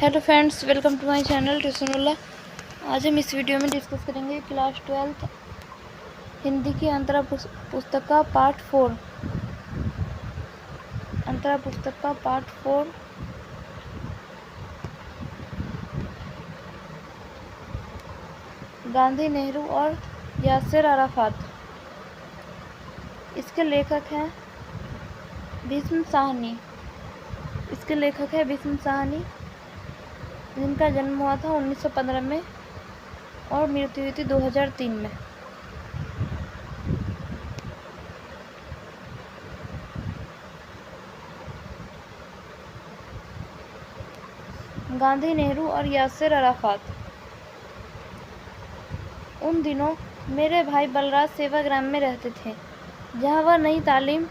Hello friends, welcome to my channel ट्यूशनुल्ला। आज हम इस वीडियो में डिस्कस करेंगे क्लास 12 हिंदी की अंतरा पुस्तक का पार्ट 4। अंतरा पुस्तक का पार्ट 4 गांधी, नेहरू और यासिर अराफात। इसके लेखक हैं भीष्म साहनी। जिनका जन्म हुआ था 1915 में और मृत्यु हुई थी 2003 में। गांधी, नेहरू और यासिर अराफात। उन दिनों मेरे भाई बलराज सेवाग्राम में रहते थे, जहां वह नई तालीम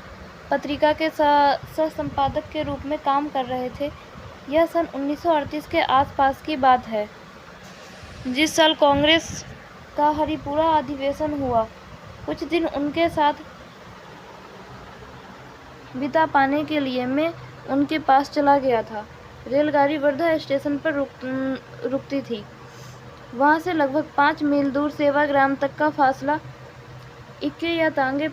पत्रिका के सह संपादक के रूप में काम कर रहे थे। यह सन 1938 के आसपास की बात है, जिस साल कांग्रेस का हरिपुरा अधिवेशन हुआ। कुछ दिन उनके साथ बिता पाने के लिए मैं उनके पास चला गया था। रेलगाड़ी वर्धा स्टेशन पर रुकती थी। वहां से लगभग 5 मील दूर सेवाग्राम तक का फासला इक्के या तांगे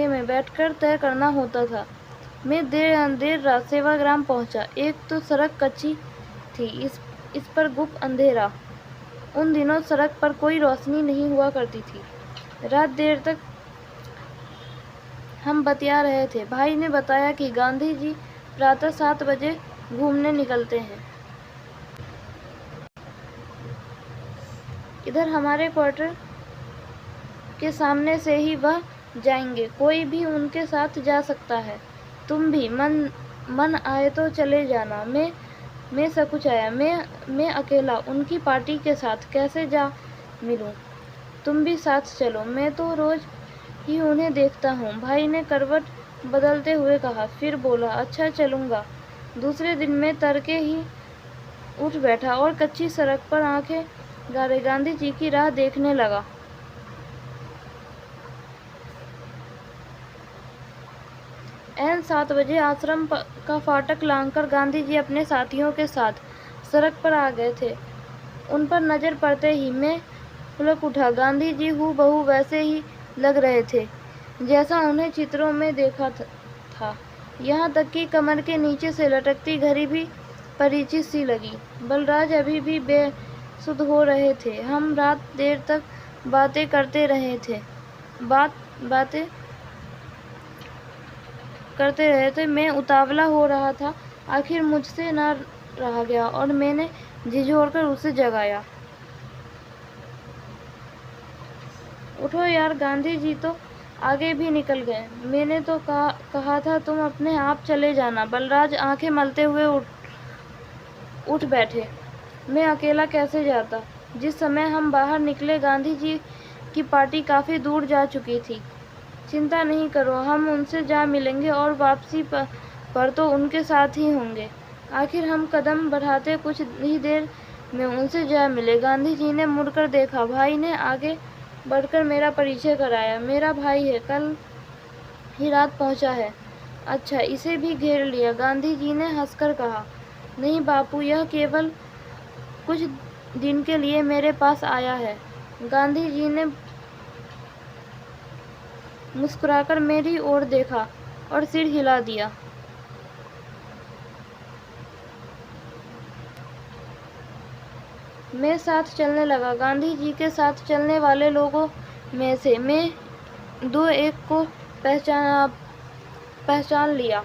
में बैठकर तय करना होता था। मैं देर रात सेवाग्राम पहुंचा। एक तो सड़क कच्ची थी, इस पर गुप्त अंधेरा। उन दिनों सड़क पर कोई रोशनी नहीं हुआ करती थी। रात देर तक हम बतिया रहे थे। भाई ने बताया कि गांधी जी प्रातः 7 बजे घूमने निकलते हैं। इधर हमारे क्वार्टर के सामने से ही वह जाएंगे। कोई भी उनके साथ जा सकता है। तुम भी मन आए तो चले जाना। मैं सकुचाया। मैं अकेला उनकी पार्टी के साथ कैसे जा मिलूं? तुम भी साथ चलो, मैं तो रोज ही उन्हें देखता हूँ। भाई ने करवट बदलते हुए कहा, फिर बोला, अच्छा चलूंगा। दूसरे दिन मैं तड़के ही उठ बैठा और कच्ची सड़क पर आंखें गाड़े गांधी जी की राह देखने लगा। ऐन 7 बजे आश्रम का फाटक लांघकर गांधी जी अपने साथियों के साथ सड़क पर आ गए थे। उन पर नजर पड़ते ही मैं पुलक उठा। गांधी जी हूबहू वैसे ही लग रहे थे जैसा उन्हें चित्रों में देखा था। यहाँ तक कि कमर के नीचे से लटकती घड़ी भी परिचित सी लगी। बलराज अभी भी बेसुध हो रहे थे। हम रात देर तक बातें करते रहे थे। मैं उतावला हो रहा था। आखिर मुझसे न रहा गया और मैंने झिझोड़कर उसे जगाया। उठो यार, गांधी जी तो आगे भी निकल गए। मैंने तो कहा था तुम अपने आप चले जाना। बलराज आंखें मलते हुए उठ बैठे। मैं अकेला कैसे जाता? जिस समय हम बाहर निकले, गांधी जी की पार्टी काफी दूर जा चुकी थी। चिंता नहीं करो, हम उनसे जा मिलेंगे और वापसी पर तो उनके साथ ही होंगे। आखिर हम कदम बढ़ाते कुछ ही देर में उनसे जा मिले। गांधी जी ने मुड़कर देखा। भाई ने आगे बढ़कर मेरा परिचय कराया। मेरा भाई है, कल ही रात पहुंचा है। अच्छा, इसे भी घेर लिया? गांधी जी ने हंसकर कहा। नहीं बापू, यह केवल कुछ दिन के लिए मेरे पास आया है। गांधी जी ने मुस्कुराकर मेरी ओर देखा और सिर हिला दिया। मैं साथ चलने लगा। गांधी जी के साथ चलने वाले लोगों में से मैं 2-1 को पहचान लिया।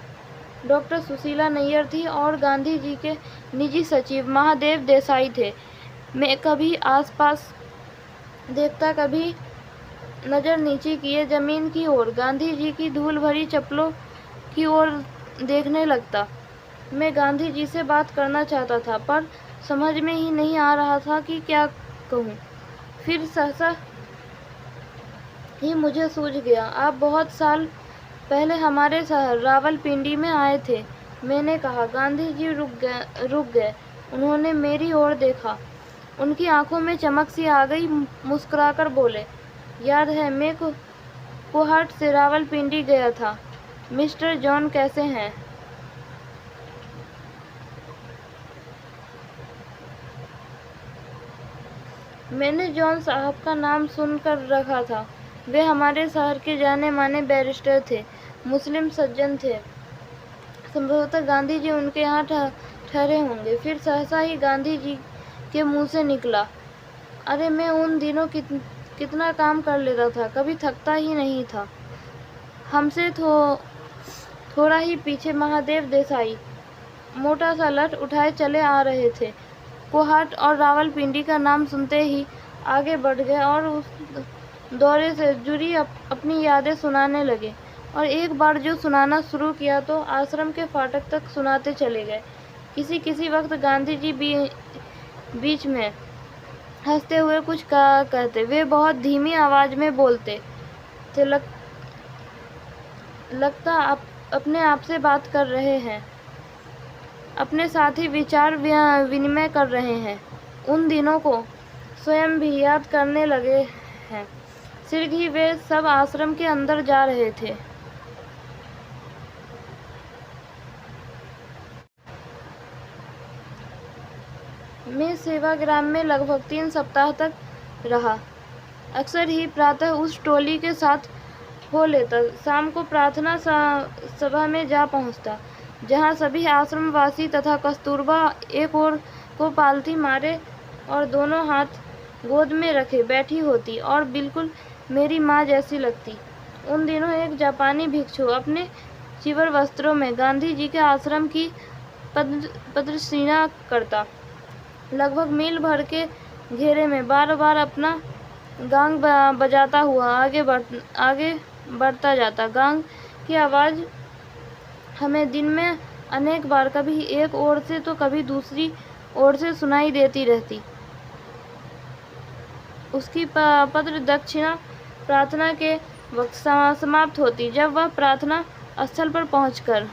डॉक्टर सुशीला नैयर थी और गांधी जी के निजी सचिव महादेव देसाई थे। मैं कभी आसपास देखता, कभी नजर नीचे किए जमीन की ओर, गांधी जी की धूल भरी चप्पलों की ओर देखने लगता। मैं गांधी जी से बात करना चाहता था, पर समझ में ही नहीं आ रहा था कि क्या कहूँ। फिर सहसा ही मुझे सूझ गया। आप बहुत साल पहले हमारे शहर रावलपिंडी में आए थे, मैंने कहा। गांधी जी रुक गए। उन्होंने मेरी ओर देखा। उनकी आंखों में चमक सी आ गई। मुस्कुराकर बोले, याद है, मैं कोहाट से रावलपिंडी गया था। मिस्टर जॉन कैसे हैं? मैंने जॉन साहब का नाम सुनकर रखा था। वे हमारे शहर के जाने माने बैरिस्टर थे, मुस्लिम सज्जन थे। संभवतः गांधी जी उनके यहाँ ठहरे होंगे। फिर सहसा ही गांधी जी के मुंह से निकला, अरे मैं उन दिनों कितना काम कर लेता था, कभी थकता ही नहीं था। हमसे थोड़ा ही पीछे महादेव देसाई मोटा सा लठ उठाए चले आ रहे थे। कोहाट और रावलपिंडी का नाम सुनते ही आगे बढ़ गए और उस दौरे से जुड़ी अपनी यादें सुनाने लगे। और एक बार जो सुनाना शुरू किया तो आश्रम के फाटक तक सुनाते चले गए। किसी वक्त गांधी जी बीच में हंसते हुए कुछ कहते। वे बहुत धीमी आवाज में बोलते थे, लगता अपने आप से बात कर रहे हैं, अपने साथ ही विचार विनिमय कर रहे हैं। उन दिनों को स्वयं भी याद करने लगे हैं। शीघ्र ही वे सब आश्रम के अंदर जा रहे थे। मैं सेवाग्राम में लगभग 3 सप्ताह तक रहा। अक्सर ही प्रातः उस टोली के साथ हो लेता, शाम को प्रार्थना सभा में जा पहुंचता, जहां सभी आश्रमवासी तथा कस्तूरबा एक ओर को पालथी मारे और दोनों हाथ गोद में रखे बैठी होती और बिल्कुल मेरी माँ जैसी लगती। उन दिनों एक जापानी भिक्षु अपने चिवर वस्त्रों में गांधी जी के आश्रम की प्रदक्षिणा करता। लगभग मील भर के घेरे में बार बार अपना गांग बजाता हुआ आगे बढ़ता जाता। गांग की आवाज़ हमें दिन में अनेक बार कभी एक ओर से तो कभी दूसरी ओर से सुनाई देती रहती। उसकी पत्र दक्षिणा प्रार्थना के वक्त समाप्त होती, जब वह प्रार्थना स्थल पर पहुंचकर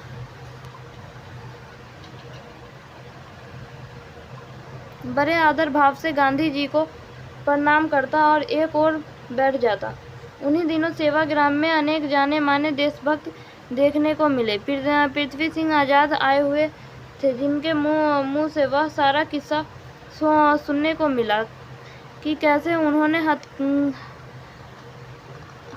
बड़े आदर भाव से गांधी जी को प्रणाम करता और एक ओर बैठ जाता। उन्हीं दिनों सेवाग्राम में अनेक जाने माने देशभक्त देखने को मिले। पृथ्वी सिंह आजाद आए हुए थे, जिनके मुंह से वह सारा किस्सा सुनने को मिला कि कैसे उन्होंने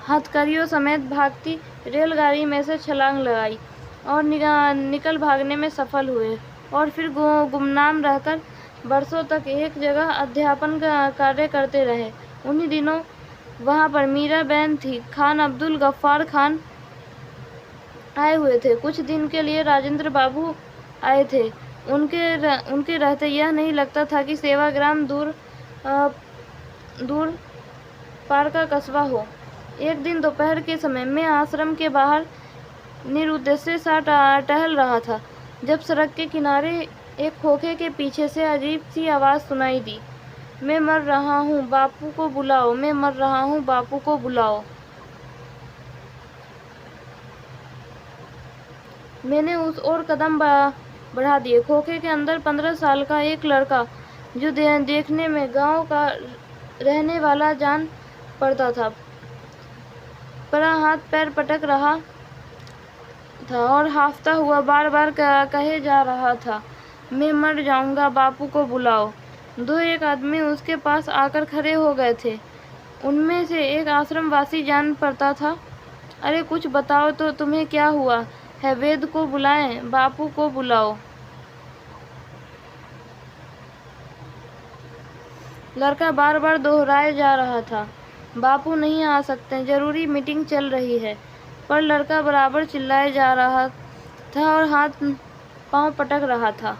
हथकड़ियों समेत भागती रेलगाड़ी में से छलांग लगाई और निकल भागने में सफल हुए, और फिर गुमनाम रहकर बरसों तक एक जगह अध्यापन का कार्य करते रहे। उन्हीं दिनों वहां पर मीराबेन थी, खान अब्दुल गफ्फार खान आए हुए थे। कुछ दिन के लिए राजेंद्र बाबू आए थे। उनके रहते यह नहीं लगता था कि सेवाग्राम दूर पार का कस्बा हो। एक दिन दोपहर के समय मैं आश्रम के बाहर निरुद्देश्य सा टहल रहा था, जब सड़क के किनारे एक खोखे के पीछे से अजीब सी आवाज़ सुनाई दी, मैं मर रहा हूँ, बापू को बुलाओ, मैं मर रहा हूँ, बापू को बुलाओ। मैंने उस ओर कदम बढ़ा दिए। खोखे के अंदर 15 साल का एक लड़का, जो देखने में गांव का रहने वाला जान पड़ता था, पर हाथ पैर पटक रहा था और हांफता हुआ बार बार कहे जा रहा था, मैं मर जाऊंगा, बापू को बुलाओ। 2-1 आदमी उसके पास आकर खड़े हो गए थे। उनमें से एक आश्रमवासी जान पड़ता था। अरे कुछ बताओ तो, तुम्हें क्या हुआ है? वेद को बुलाएं, बापू को बुलाओ। लड़का बार बार दोहराए जा रहा था, बापू नहीं आ सकते, जरूरी मीटिंग चल रही है। पर लड़का बराबर चिल्लाए जा रहा था और हाथ पांव पटक रहा था।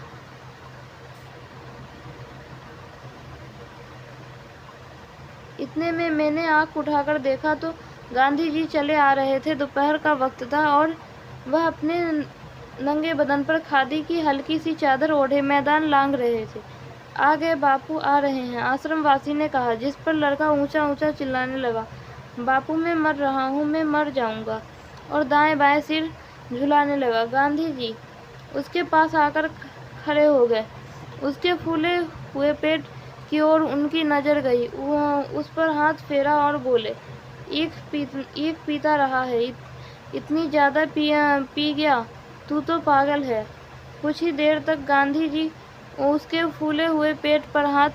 इतने में मैंने आंख उठाकर देखा तो गांधी जी चले आ रहे थे। दोपहर का वक्त था और वह अपने नंगे बदन पर खादी की हल्की सी चादर ओढ़े मैदान लांघ रहे थे। आ गए, बापू आ रहे हैं, आश्रमवासी ने कहा, जिस पर लड़का ऊंचा ऊंचा चिल्लाने लगा, बापू मैं मर रहा हूँ, मैं मर जाऊंगा, और दाएं बाएं सिर झुलाने लगा। गांधी जी उसके पास आकर खड़े हो गए। उसके फूले हुए पेट की ओर उनकी नजर गई। वो उस पर हाथ फेरा और बोले, एक पीता रहा है, इतनी ज्यादा पी गया, तू तो पागल है। कुछ ही देर तक गांधी जी उसके फूले हुए पेट पर हाथ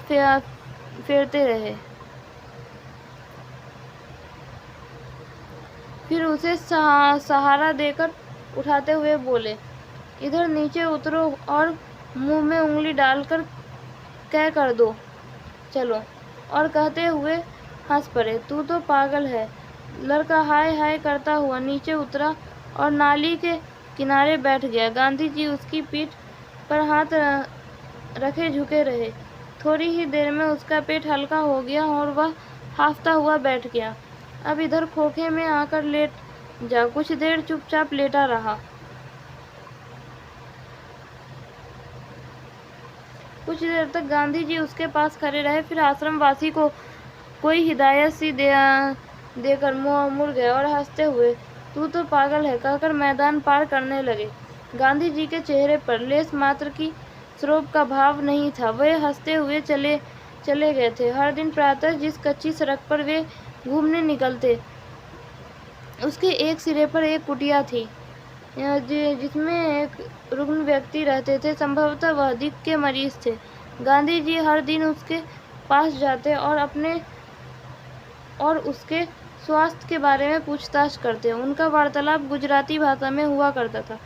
फेरते रहे। फिर उसे सहारा देकर उठाते हुए बोले, इधर नीचे उतरो और मुंह में उंगली डालकर कह कर दो चलो। और कहते हुए हंस पड़े, तू तो पागल है। लड़का हाय हाय करता हुआ नीचे उतरा और नाली के किनारे बैठ गया। गांधी जी उसकी पीठ पर हाथ रखे झुके रहे। थोड़ी ही देर में उसका पेट हल्का हो गया और वह हांफता हुआ बैठ गया। अब इधर खोखे में आकर लेट जा। कुछ देर चुपचाप लेटा रहा। कुछ देर तक गांधी जी उसके पास खड़े रहे। फिर आश्रमवासी को कोई हिदायत सी देकर मुड़ गए और हंसते हुए, तू तो पागल है, कहकर मैदान पार करने लगे। गांधी जी के चेहरे पर लेस मात्र की क्षोभ का भाव नहीं था। वे हंसते हुए चले गए थे। हर दिन प्रातः जिस कच्ची सड़क पर वे घूमने निकलते, उसके एक सिरे पर एक कुटिया थी जिसमें एक रुग्ण व्यक्ति रहते थे। संभवतः वह दिक के मरीज थे। गांधी जी हर दिन उसके पास जाते और अपने और उसके स्वास्थ्य के बारे में पूछताछ करते। उनका वार्तालाप गुजराती भाषा में हुआ करता था।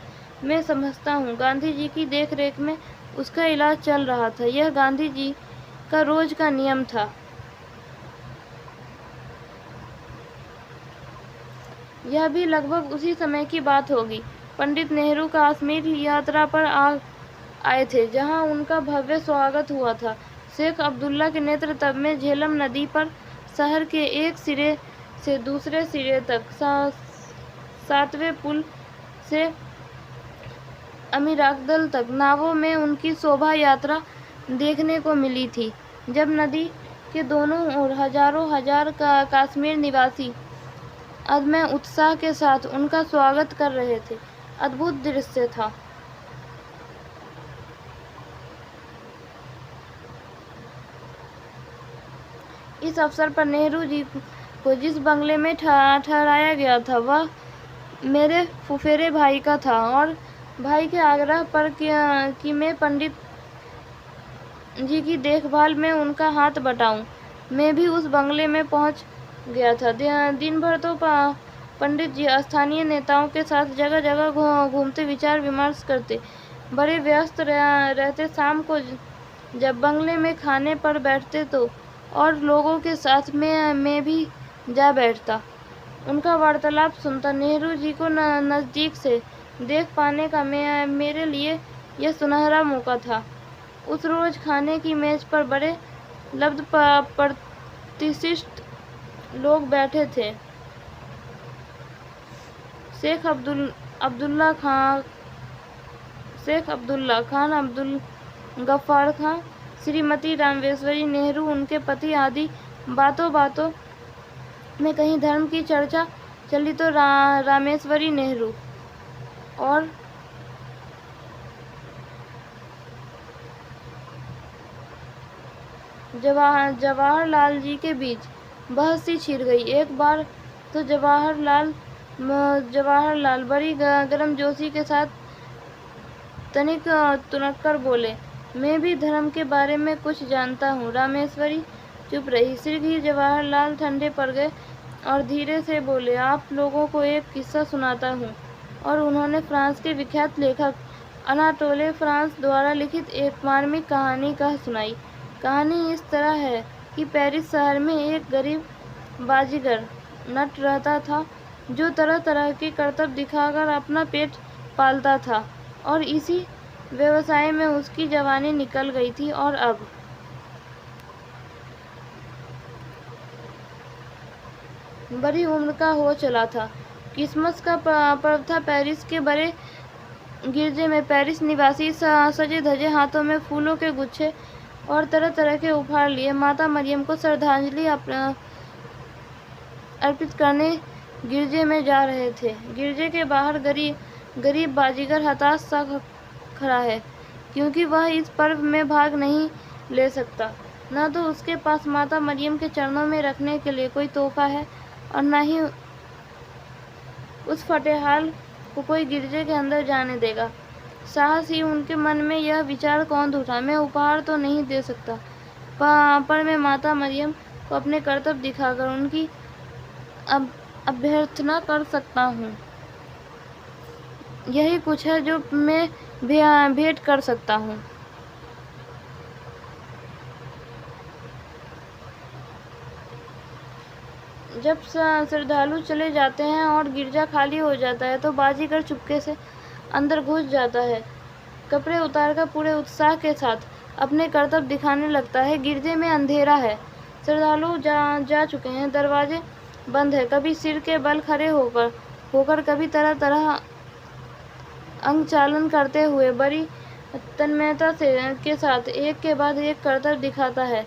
मैं समझता हूँ गांधी जी की देखरेख में उसका इलाज चल रहा था। यह गांधी जी का रोज का नियम था। यह भी लगभग उसी समय की बात होगी। पंडित नेहरू कश्मीर यात्रा पर आए थे, जहां उनका भव्य स्वागत हुआ था। शेख अब्दुल्ला के नेतृत्व में झेलम नदी पर शहर के एक सिरे से दूसरे सिरे तक 7वें पुल से अमीरागदल तक नावों में उनकी शोभा यात्रा देखने को मिली थी। जब नदी के दोनों ओर हजारों हजार कश्मीर निवासी अदम्य उत्साह के साथ उनका स्वागत कर रहे थे, अद्भुत दृश्य था। इस अवसर पर नेहरू जी को जिस बंगले में ठहराया गया था, वह मेरे फुफेरे भाई का था और भाई के आग्रह पर कि मैं पंडित जी की देखभाल में उनका हाथ बटाऊं, मैं भी उस बंगले में पहुंच गया था। दिन भर तो पंडित जी स्थानीय नेताओं के साथ जगह जगह घूमते विचार विमर्श करते, बड़े व्यस्त रहते। शाम को जब बंगले में खाने पर बैठते तो और लोगों के साथ मैं भी जा बैठता, उनका वार्तालाप सुनता। नेहरू जी को नज़दीक से देख पाने का मेरे लिए यह सुनहरा मौका था। उस रोज खाने की मेज पर बड़े लब्ध प्रतिष्ठित लोग बैठे थे। शेख अब्दुल्ला खान, अब्दुल गफ्फार खान, श्रीमती रामेश्वरी नेहरू, उनके पति आदि। बातों में कहीं धर्म की चर्चा चली तो रामेश्वरी नेहरू और जवाहरलाल जी के बीच बहस सी छिड़ गई। एक बार तो जवाहरलाल बड़ी गर्मजोशी के साथ तनिक तुनक कर बोले, मैं भी धर्म के बारे में कुछ जानता हूँ। रामेश्वरी चुप रही। शीघ्र ही जवाहरलाल ठंडे पड़ गए और धीरे से बोले, आप लोगों को एक किस्सा सुनाता हूँ। और उन्होंने फ्रांस के विख्यात लेखक अनाटोले फ्रांस द्वारा लिखित एक मार्मिक कहानी कह सुनाई। कहानी इस तरह है कि पेरिस शहर में एक गरीब बाजीगर नट रहता था, जो तरह तरह के करतब दिखाकर अपना पेट पालता था और इसी व्यवसाय में उसकी जवानी निकल गई थी और अब बड़ी उम्र का हो चला था। क्रिसमस का पर्व था। पेरिस के बड़े गिरजे में पेरिस निवासी सजे धजे हाथों में फूलों के गुच्छे और तरह तरह के उपहार लिए माता मरियम को श्रद्धांजलि अर्पित करने गिरजे में जा रहे थे। गिरजे के बाहर गरीब बाजीगर हताश सा खड़ा है, क्योंकि वह इस पर्व में भाग नहीं ले सकता। न तो उसके पास माता मरियम के चरणों में रखने के लिए कोई तोहफा है और न ही उस फटेहाल को कोई गिरजे के अंदर जाने देगा। साहस ही उनके मन में यह विचार कौंध उठा, मैं उपहार तो नहीं दे सकता, पर मैं माता मरियम को अपने कर्तव्य दिखाकर उनकी अभ्यर्थना कर सकता हूँ। यही कुछ है जो मैं भेंट कर सकता हूँ। जब श्रद्धालु चले जाते हैं और गिरजा खाली हो जाता है तो बाजीगर चुपके से अंदर घुस जाता है, कपड़े उतारकर पूरे उत्साह के साथ अपने कर्तव्य दिखाने लगता है। गिरजे में अंधेरा है, श्रद्धालु जा चुके हैं, दरवाजे बंद है। कभी सिर के बल खड़े होकर कभी तरह तरह अंग चालन करते हुए बड़ी तन्मयता के साथ एक के बाद एक कर्तव्य दिखाता है,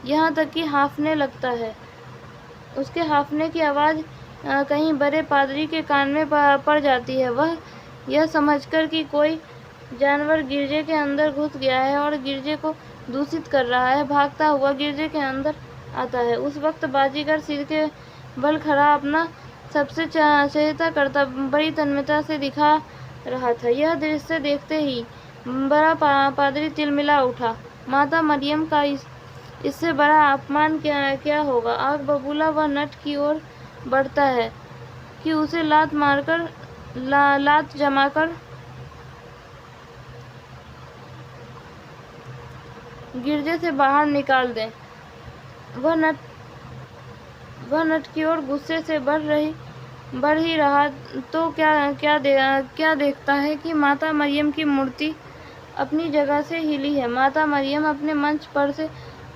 यहाँ तक कि हाँफने लगता है। उसके हाँफने की आवाज़ कहीं बड़े पादरी के कान में पड़ जाती है। वह यह समझकर कि कोई जानवर गिरजे के अंदर घुस गया है और गिरजे को दूषित कर रहा है, भागता हुआ गिरजे के अंदर आता है। उस वक्त बाजीगर सिर के बल खड़ा अपना सबसे चहेता कर्तव्य बड़ी तन्मयता से दिखा रहा था। यह दृश्य देखते ही बड़ा पादरी तिलमिला उठा। माता मरियम का इससे बड़ा अपमान क्या होगा। आग बबूला वह नट की ओर बढ़ता है कि उसे लात जमाकर गिरजे से बाहर निकाल दें। वह नट की ओर गुस्से से बढ़ ही रहा तो क्या देखता है कि माता मरियम की मूर्ति अपनी जगह से हिली है। माता मरियम अपने मंच पर से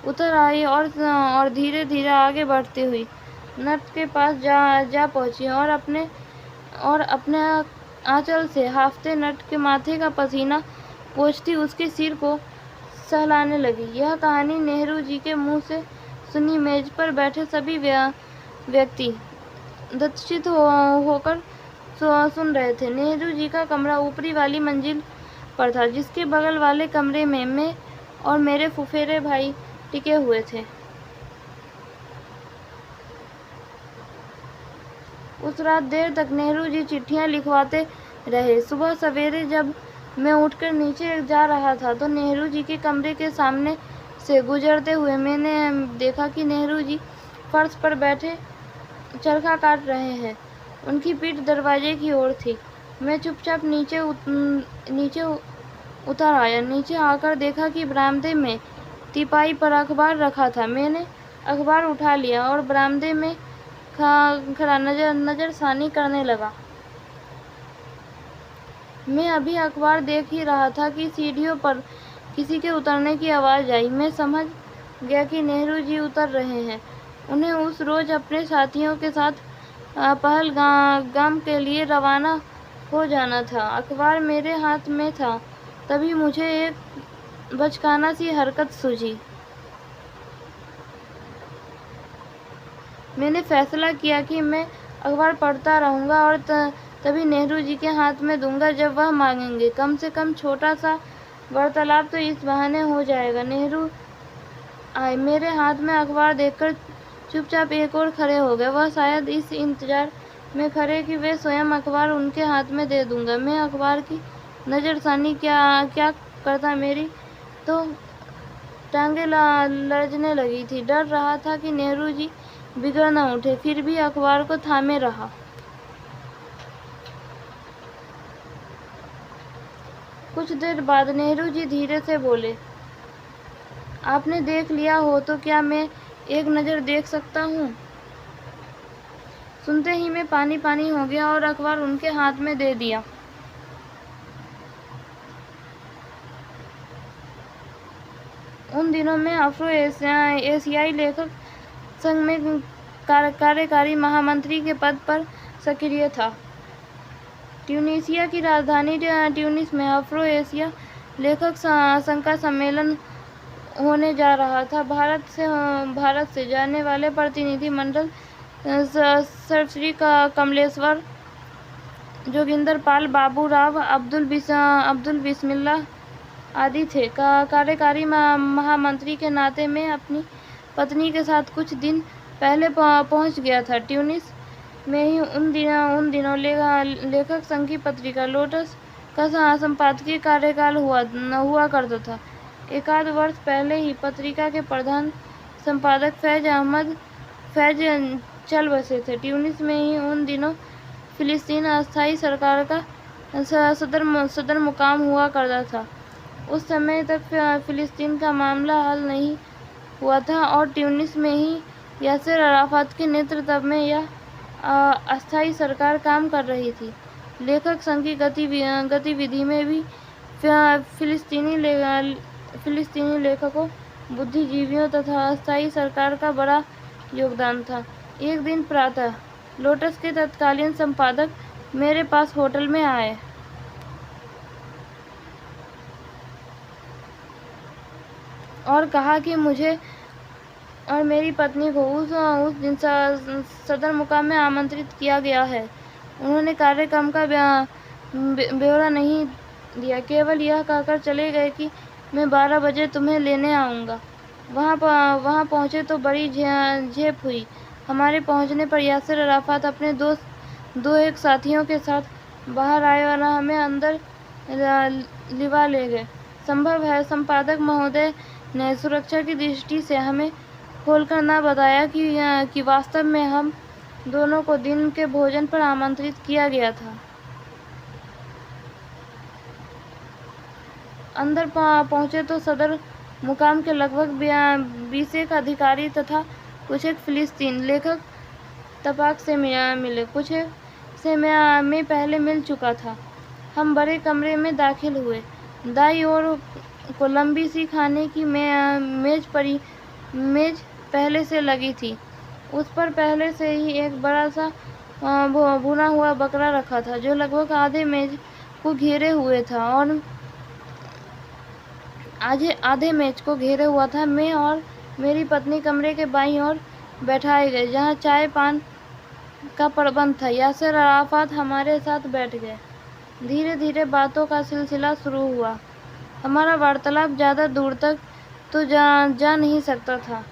उतर आई और धीरे धीरे आगे बढ़ती हुई नट के पास जा पहुंची और अपने आंचल से हाफते नट के माथे का पसीना पोंछती उसके सिर को सहलाने लगी। यह कहानी नेहरू जी के मुंह से सुनी। मेज पर बैठे सभी व्यक्ति दत्तचित होकर सुन रहे थे। नेहरू जी का कमरा ऊपरी वाली मंजिल पर था, जिसके बगल वाले कमरे में मैं और मेरे फुफेरे भाई टिके हुए थे। उस रात देर तक नेहरू जी चिट्ठियां लिखवाते रहे। सुबह सवेरे जब मैं उठकर नीचे जा रहा था तो नेहरू जी के कमरे के सामने से गुजरते हुए मैंने देखा कि नेहरू जी फर्श पर बैठे चरखा काट रहे हैं। उनकी पीठ दरवाजे की ओर थी। मैं चुपचाप नीचे उतर आया। नीचे आकर देखा कि बरामदे में टीपाई पर अखबार रखा था। मैंने अखबार उठा लिया और बरामदे में खड़ा नजरसानी करने लगा। मैं अभी अखबार देख ही रहा था कि सीढ़ियों पर किसी के उतरने की आवाज़ आई। मैं समझ गया कि नेहरू जी उतर रहे हैं। उन्हें उस रोज अपने साथियों के साथ पहलगाम के लिए रवाना हो जाना था। अखबार मेरे हाथ में था, तभी मुझे एक बचकाना सी हरकत सूझी। मैंने फैसला किया कि मैं अखबार पढ़ता रहूँगा और तभी नेहरू जी के हाथ में दूंगा जब वह मांगेंगे। कम से कम छोटा सा वार्तालाप तो इस बहाने हो जाएगा। नेहरू आए, मेरे हाथ में अखबार देखकर चुपचाप एक और खड़े हो गए। वह शायद इस इंतजार में खड़े कि वे स्वयं अखबार उनके हाथ में दे दूंगा। मैं अखबार की नजरसानी क्या करता, मेरी तो टांगें लरजने लगी थी। डर रहा था कि नेहरू जी बिगड़ न उठे, फिर भी अखबार को थामे रहा। कुछ देर बाद नेहरू जी धीरे से बोले, आपने देख लिया हो तो क्या मैं एक नज़र देख सकता हूँ? सुनते ही मैं पानी पानी हो गया और अखबार उनके हाथ में दे दिया। उन दिनों में अफ्रो एशियाई लेखक संघ में कार्यकारी महामंत्री के पद पर सक्रिय था। ट्यूनीसिया की राजधानी ट्यूनिस में अफ्रो एशिया लेखक संघ का सम्मेलन होने जा रहा था। भारत से जाने वाले प्रतिनिधिमंडल सर्वश्री कमलेश्वर, जोगिंदर पाल, बाबू राव, अब्दुल बिस्मिल्लाह आदि थे। कार्यकारी महामंत्री के नाते मैं अपनी पत्नी के साथ कुछ दिन पहले पहुंच गया था। ट्यूनिस में ही उन दिनों लेखक संघ की पत्रिका लोटस का संपादकीय कार्यकाल हुआ करता था। एक आध वर्ष पहले ही पत्रिका के प्रधान संपादक फैज चल बसे थे। ट्यूनिस में ही उन दिनों फिलिस्तीन अस्थायी सरकार का सदर मुकाम हुआ करता था। उस समय तक फिलिस्तीन का मामला हल नहीं हुआ था और ट्यूनिस में ही यासिर अराफात के नेतृत्व में यह अस्थायी सरकार काम कर रही थी। लेखक संघ की गतिविधि में भी फिलिस्तीनी लेखकों, बुद्धिजीवियों तथा अस्थायी सरकार का बड़ा योगदान था। एक दिन प्रातः लोटस के तत्कालीन संपादक मेरे पास होटल में आए और कहा कि मुझे और मेरी पत्नी को उस दिन सदर मुकाम में आमंत्रित किया गया है। उन्होंने कार्यक्रम का ब्यौरा नहीं दिया, केवल यह कहकर चले गए कि मैं 12 बजे तुम्हें लेने आऊँगा। वहाँ पहुँचे तो बड़ी झेप हुई। हमारे पहुँचने पर यासिर अराफात अपने दो एक साथियों के साथ बाहर आए और हमें अंदर लिवा ले गए। संभव है संपादक महोदय ने सुरक्षा की दृष्टि से हमें खोलकर न बताया कि वास्तव में हम दोनों को दिन के भोजन पर आमंत्रित किया गया था। अंदर पहुंचे तो सदर मुकाम के लगभग 20 अधिकारी तथा कुछ एक फिलिस्तीन लेखक तपाक से मिले। कुछ से मैं पहले मिल चुका था। हम बड़े कमरे में दाखिल हुए। दाईं ओर को लंबी सी खाने की मेज पहले से लगी थी। उस पर पहले से ही एक बड़ा सा भुना हुआ बकरा रखा था जो लगभग आधे मेज को घेरे हुए था और आधे मेज को घेरे हुआ था। मैं और मेरी पत्नी कमरे के बाईं ओर बैठाए गए जहाँ चाय पान का प्रबंध था। यासिर अराफात हमारे साथ बैठ गए। धीरे धीरे बातों का सिलसिला शुरू हुआ। हमारा वार्तालाप ज़्यादा दूर तक तो जा नहीं सकता था।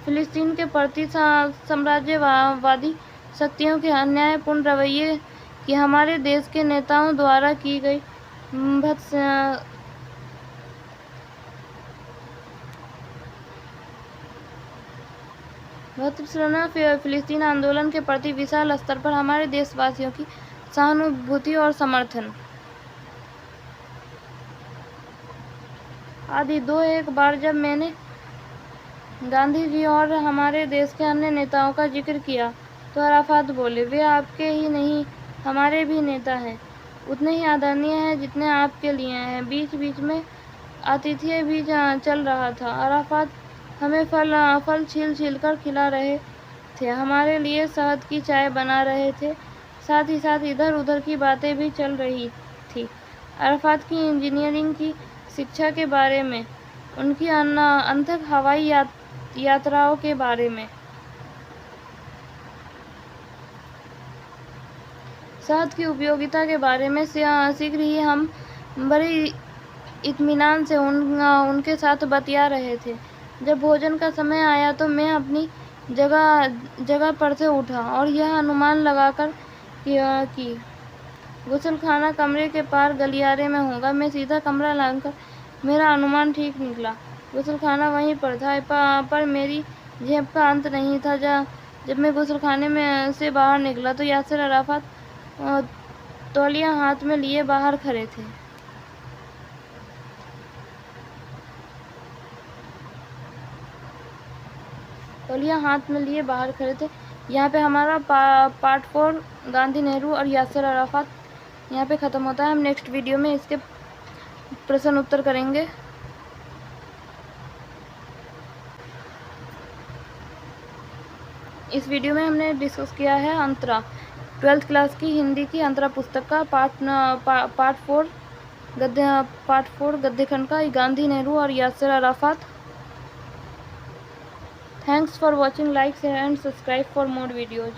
फिलिस्तीन के प्रति साम्राज्यवादी शक्तियों के अन्यायपूर्ण रवैये की हमारे देश के नेताओं द्वारा की गई भर्त्सना फिलिस्तीन आंदोलन के प्रति विशाल स्तर पर हमारे देशवासियों की सहानुभूति और समर्थन आदि। एक बार जब मैंने गांधी जी और हमारे देश के अन्य नेताओं का जिक्र किया तो अराफात बोले, वे आपके ही नहीं हमारे भी नेता हैं, उतने ही आदरणीय हैं जितने आपके लिए हैं। बीच बीच में आतिथ्य भी चल रहा था। अराफात हमें फल छील कर खिला रहे थे, हमारे लिए शहद की चाय बना रहे थे, साथ ही साथ इधर उधर की बातें भी चल रही थी। अराफात की इंजीनियरिंग की शिक्षा के बारे में, उनकी अनथक हवाई यात्राओं के बारे में, शहद की उपयोगिता के बारे में शीघ्र ही हम बड़े इत्मीनान से उनके साथ बतिया रहे थे। जब भोजन का समय आया तो मैं अपनी जगह पर से उठा और यह अनुमान लगाकर कि गुस्लखाना कमरे के पार गलियारे में होगा। मैं सीधा कमरा लाकर मेरा अनुमान ठीक निकला। गुस्लखाना वहीं पर था, पर मेरी जेब का अंत नहीं था। जब मैं गुस्लखाने में से बाहर निकला तो यासिर अराफात तौलिया हाथ में लिए बाहर खड़े थे। यहाँ पे हमारा पार्ट 4 गांधी, नेहरू और यासिर अराफात यहाँ पे ख़त्म होता है। हम नेक्स्ट वीडियो में इसके प्रश्न उत्तर करेंगे। इस वीडियो में हमने डिस्कस किया है अंतरा 12th क्लास की हिंदी की अंतरा पुस्तक का पार्ट 4 गद्यखंड का गांधी, नेहरू और Yasser Arafat. Thanks for watching. Like, share and subscribe for more videos.